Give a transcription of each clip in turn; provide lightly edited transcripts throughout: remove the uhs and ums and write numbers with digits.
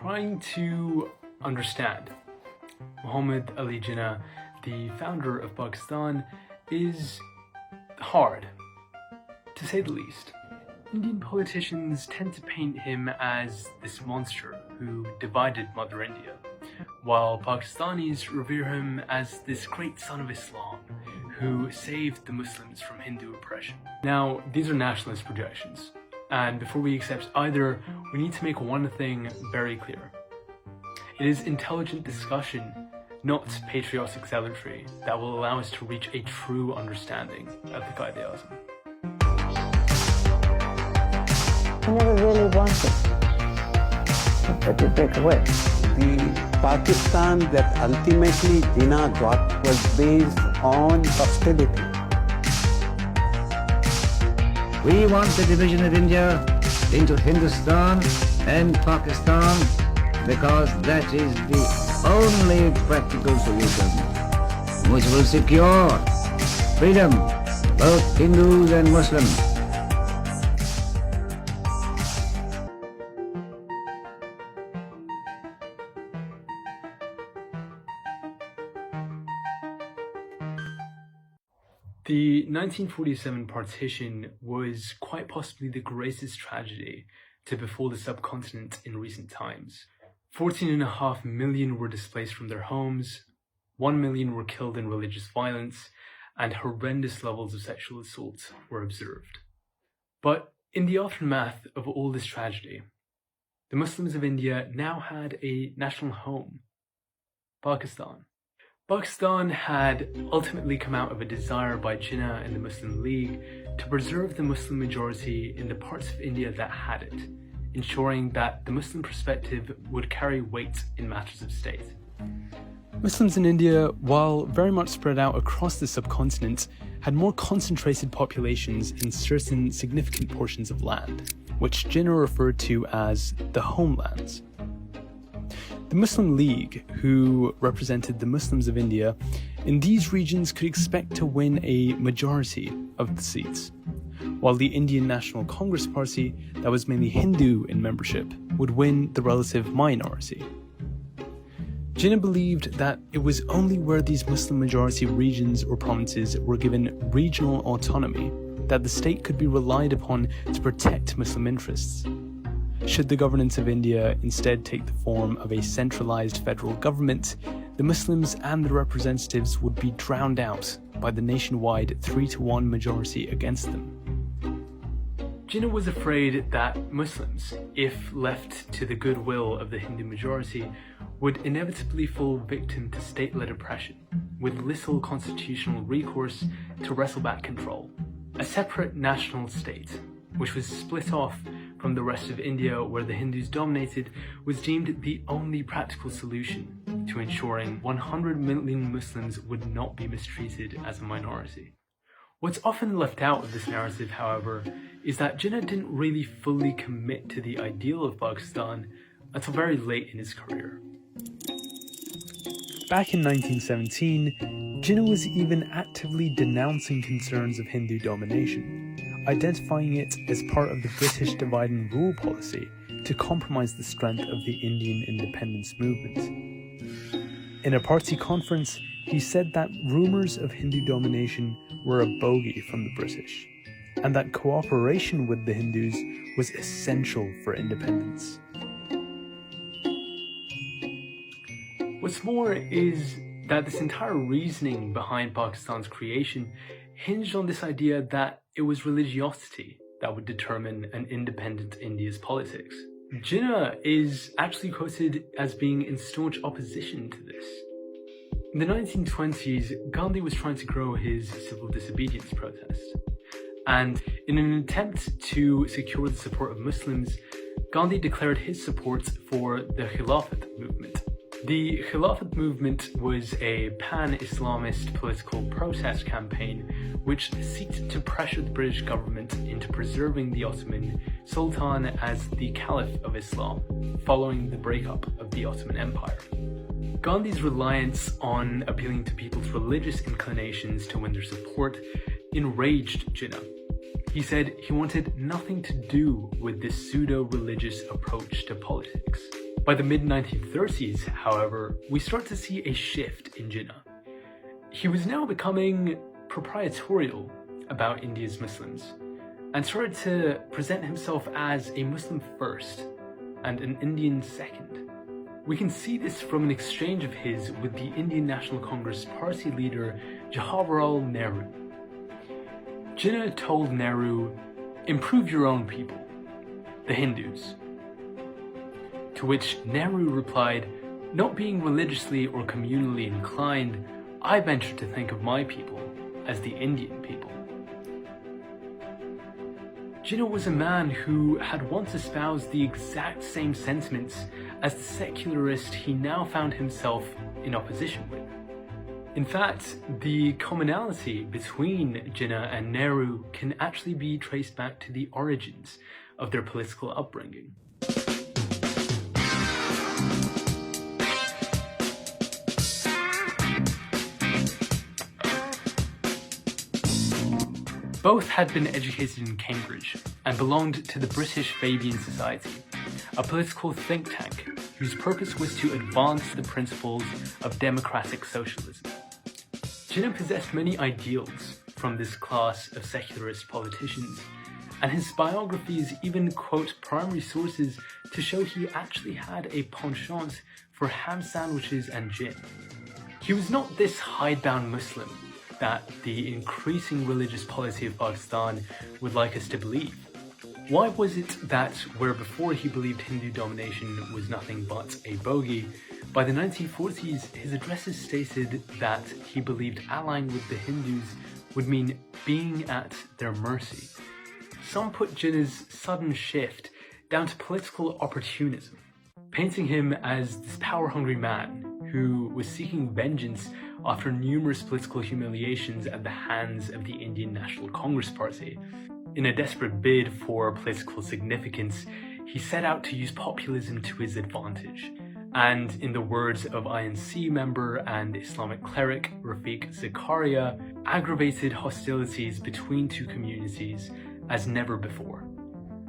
trying to understand Mohammed Ali Jinnah, the founder of Pakistan, is hard, to say the least. Indian politicians tend to paint him as this monster who divided Mother India, while Pakistanis revere him as this great son of Islam who saved the Muslims from Hindu oppression. Now, these are nationalist projections, and before we accept either, we need to make one thing very clear. It is intelligent discussion, not patriotic zealotry, that will allow us to reach a true understanding of the Quaid-e-Azam. I never really wanted that to break away. The Pakistan that ultimately Jinnah got was based on hostility. We want the division of India into Hindustan and Pakistan because that is the only practical solution which will secure freedom, both Hindus and Muslims. The 1947 partition was quite possibly the greatest tragedy to befall the subcontinent in recent times. 14.5 million were displaced from their homes, 1 million were killed in religious violence, and horrendous levels of sexual assault were observed. But in the aftermath of all this tragedy, the Muslims of India now had a national home, Pakistan. Pakistan had ultimately come out of a desire by Jinnah and the Muslim League to preserve the Muslim majority in the parts of India that had it, ensuring that the Muslim perspective would carry weight in matters of state. Muslims in India, while very much spread out across the subcontinent, had more concentrated populations in certain significant portions of land, which Jinnah referred to as the homelands. The Muslim League, who represented the Muslims of India, in these regions could expect to win a majority of the seats, while the Indian National Congress Party, that was mainly Hindu in membership, would win the relative minority. Jinnah believed that it was only where these Muslim majority regions or provinces were given regional autonomy that the state could be relied upon to protect Muslim interests. Should the governance of India instead take the form of a centralized federal government, the Muslims and the representatives would be drowned out by the nationwide 3-1 majority against them. Jinnah was afraid that Muslims, if left to the goodwill of the Hindu majority, would inevitably fall victim to state-led oppression, with little constitutional recourse to wrestle back control. A separate national state, which was split off from the rest of India where the Hindus dominated, was deemed the only practical solution to ensuring 100 million Muslims would not be mistreated as a minority. What's often left out of this narrative, however, is that Jinnah didn't really fully commit to the ideal of Pakistan until very late in his career. Back in 1917, Jinnah was even actively denouncing concerns of Hindu domination, identifying it as part of the British divide and rule policy to compromise the strength of the Indian independence movement. In a party conference, he said that rumours of Hindu domination were a bogey from the British, and that cooperation with the Hindus was essential for independence. What's more is that this entire reasoning behind Pakistan's creation hinged on this idea that it was religiosity that would determine an independent India's politics. Jinnah is actually quoted as being in staunch opposition to this. In the 1920s, Gandhi was trying to grow his civil disobedience protest. And in an attempt to secure the support of Muslims, Gandhi declared his support for the Khilafat movement. The Khilafat movement was a pan-Islamist political protest campaign which sought to pressure the British government into preserving the Ottoman Sultan as the Caliph of Islam, following the breakup of the Ottoman Empire. Gandhi's reliance on appealing to people's religious inclinations to win their support enraged Jinnah. He said he wanted nothing to do with this pseudo-religious approach to politics. By the mid-1930s, however, we start to see a shift in Jinnah. He was now becoming proprietorial about India's Muslims and started to present himself as a Muslim first and an Indian second. We can see this from an exchange of his with the Indian National Congress party leader Jawaharlal Nehru. Jinnah told Nehru, "Improve your own people, the Hindus." To which Nehru replied, "Not being religiously or communally inclined, I venture to think of my people as the Indian people." Jinnah was a man who had once espoused the exact same sentiments as the secularist he now found himself in opposition with. In fact, the commonality between Jinnah and Nehru can actually be traced back to the origins of their political upbringing. Both had been educated in Cambridge and belonged to the British Fabian Society, a political think tank whose purpose was to advance the principles of democratic socialism. Jinnah possessed many ideals from this class of secularist politicians, and his biographies even quote primary sources to show he actually had a penchant for ham sandwiches and gin. He was not this hidebound Muslim that the increasing religious polity of Pakistan would like us to believe. Why was it that where before he believed Hindu domination was nothing but a bogey, by the 1940s his addresses stated that he believed allying with the Hindus would mean being at their mercy? Some put Jinnah's sudden shift down to political opportunism, painting him as this power-hungry man who was seeking vengeance after numerous political humiliations at the hands of the Indian National Congress Party. In a desperate bid for political significance, he set out to use populism to his advantage, and in the words of INC member and Islamic cleric Rafiq Zakaria, aggravated hostilities between two communities as never before.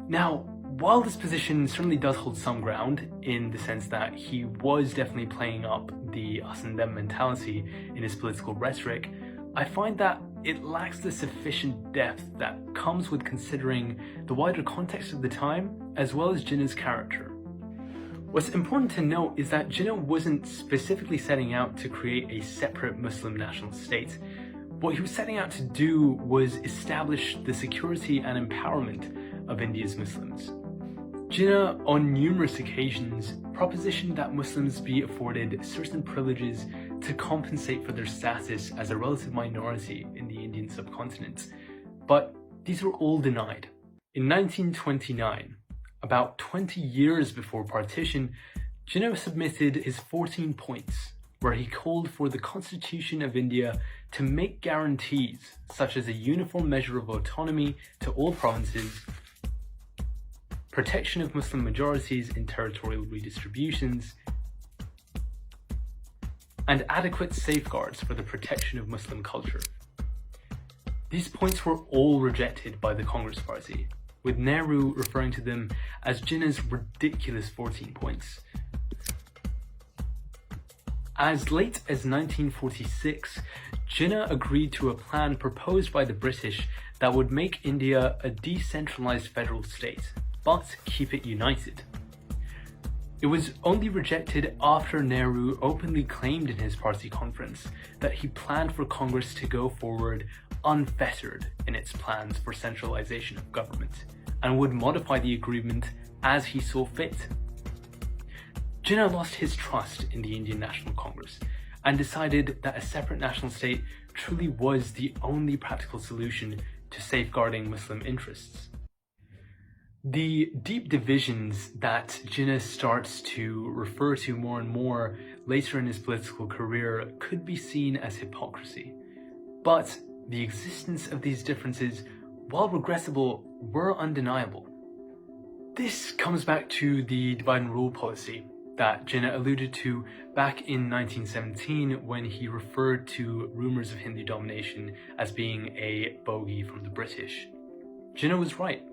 Now, while this position certainly does hold some ground in the sense that he was definitely playing up the us and them mentality in his political rhetoric, I find that it lacks the sufficient depth that comes with considering the wider context of the time as well as Jinnah's character. What's important to note is that Jinnah wasn't specifically setting out to create a separate Muslim national state. What he was setting out to do was establish the security and empowerment of India's Muslims. Jinnah, on numerous occasions, propositioned that Muslims be afforded certain privileges to compensate for their status as a relative minority in the Indian subcontinent, but these were all denied. In 1929, about 20 years before partition, Jinnah submitted his 14 points, where he called for the Constitution of India to make guarantees such as a uniform measure of autonomy to all provinces, protection of Muslim majorities in territorial redistributions, and adequate safeguards for the protection of Muslim culture. These points were all rejected by the Congress Party, with Nehru referring to them as Jinnah's ridiculous 14 points. As late as 1946, Jinnah agreed to a plan proposed by the British that would make India a decentralized federal state, but keep it united. It was only rejected after Nehru openly claimed in his party conference that he planned for Congress to go forward unfettered in its plans for centralization of government, and would modify the agreement as he saw fit. Jinnah lost his trust in the Indian National Congress and decided that a separate national state truly was the only practical solution to safeguarding Muslim interests. The deep divisions that Jinnah starts to refer to more and more later in his political career could be seen as hypocrisy, but the existence of these differences, while regrettable, were undeniable. This comes back to the divide and rule policy that Jinnah alluded to back in 1917 when he referred to rumours of Hindu domination as being a bogey from the British. Jinnah was right.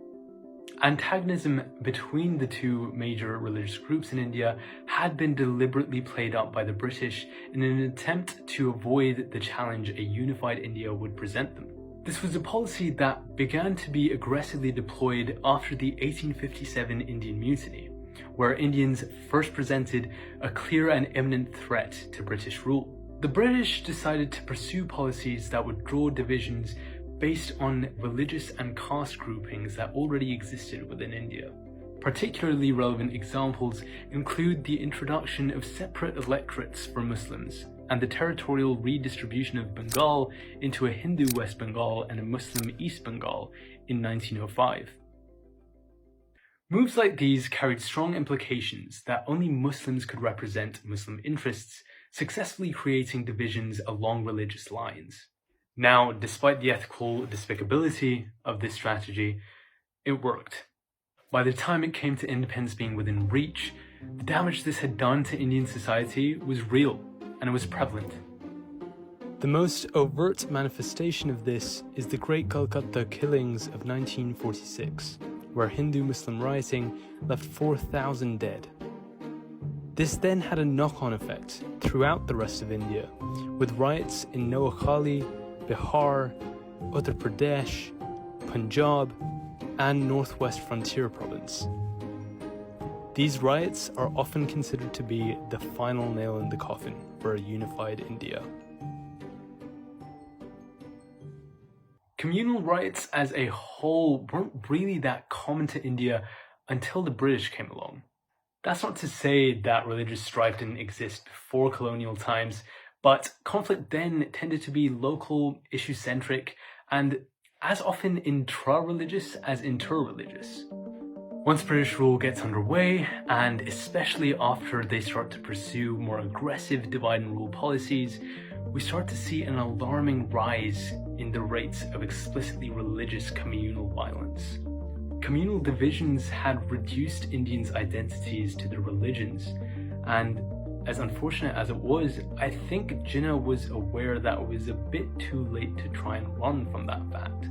Antagonism between the two major religious groups in India had been deliberately played up by the British in an attempt to avoid the challenge a unified India would present them. This was a policy that began to be aggressively deployed after the 1857 Indian Mutiny, where Indians first presented a clear and imminent threat to British rule. The British decided to pursue policies that would draw divisions based on religious and caste groupings that already existed within India. Particularly relevant examples include the introduction of separate electorates for Muslims and the territorial redistribution of Bengal into a Hindu West Bengal and a Muslim East Bengal in 1905. Moves like these carried strong implications that only Muslims could represent Muslim interests, successfully creating divisions along religious lines. Now, despite the ethical despicability of this strategy, it worked. By the time it came to independence being within reach, the damage this had done to Indian society was real, and it was prevalent. The most overt manifestation of this is the Great Calcutta Killings of 1946, where Hindu-Muslim rioting left 4,000 dead. This then had a knock-on effect throughout the rest of India, with riots in Noakhali, Bihar, Uttar Pradesh, Punjab, and Northwest Frontier Province. These riots are often considered to be the final nail in the coffin for a unified India. Communal riots as a whole weren't really that common to India until the British came along. That's not to say that religious strife didn't exist before colonial times, but conflict then tended to be local, issue-centric, and as often intra-religious as inter-religious. Once British rule gets underway, and especially after they start to pursue more aggressive divide and rule policies, we start to see an alarming rise in the rates of explicitly religious communal violence. Communal divisions had reduced Indians' identities to their religions, and as unfortunate as it was, I think Jinnah was aware that it was a bit too late to try and run from that fact.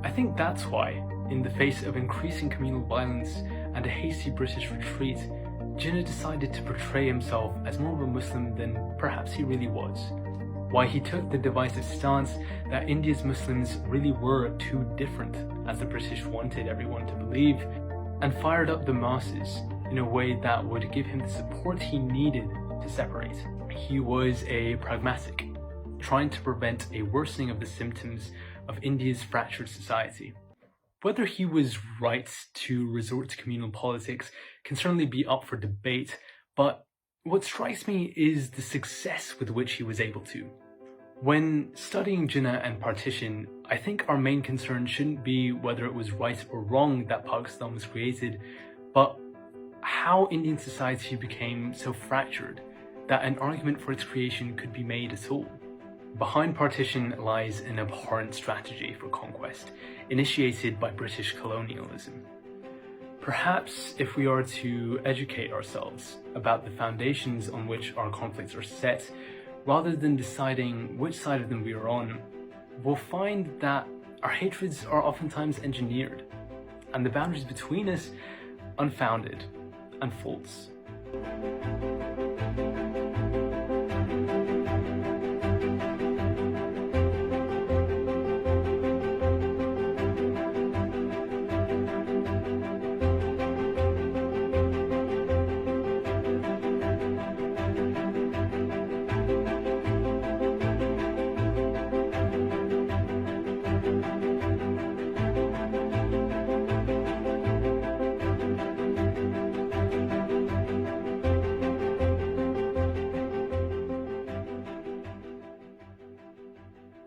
I think that's why, in the face of increasing communal violence and a hasty British retreat, Jinnah decided to portray himself as more of a Muslim than perhaps he really was. Why he took the divisive stance that India's Muslims really were too different, as the British wanted everyone to believe, and fired up the masses in a way that would give him the support he needed to separate. He was a pragmatic, trying to prevent a worsening of the symptoms of India's fractured society. Whether he was right to resort to communal politics can certainly be up for debate, but what strikes me is the success with which he was able to. When studying Jinnah and partition, I think our main concern shouldn't be whether it was right or wrong that Pakistan was created, but how Indian society became so fractured that an argument for its creation could be made at all. Behind partition lies an abhorrent strategy for conquest, initiated by British colonialism. Perhaps if we are to educate ourselves about the foundations on which our conflicts are set, rather than deciding which side of them we are on, we'll find that our hatreds are oftentimes engineered, and the boundaries between us unfounded and false.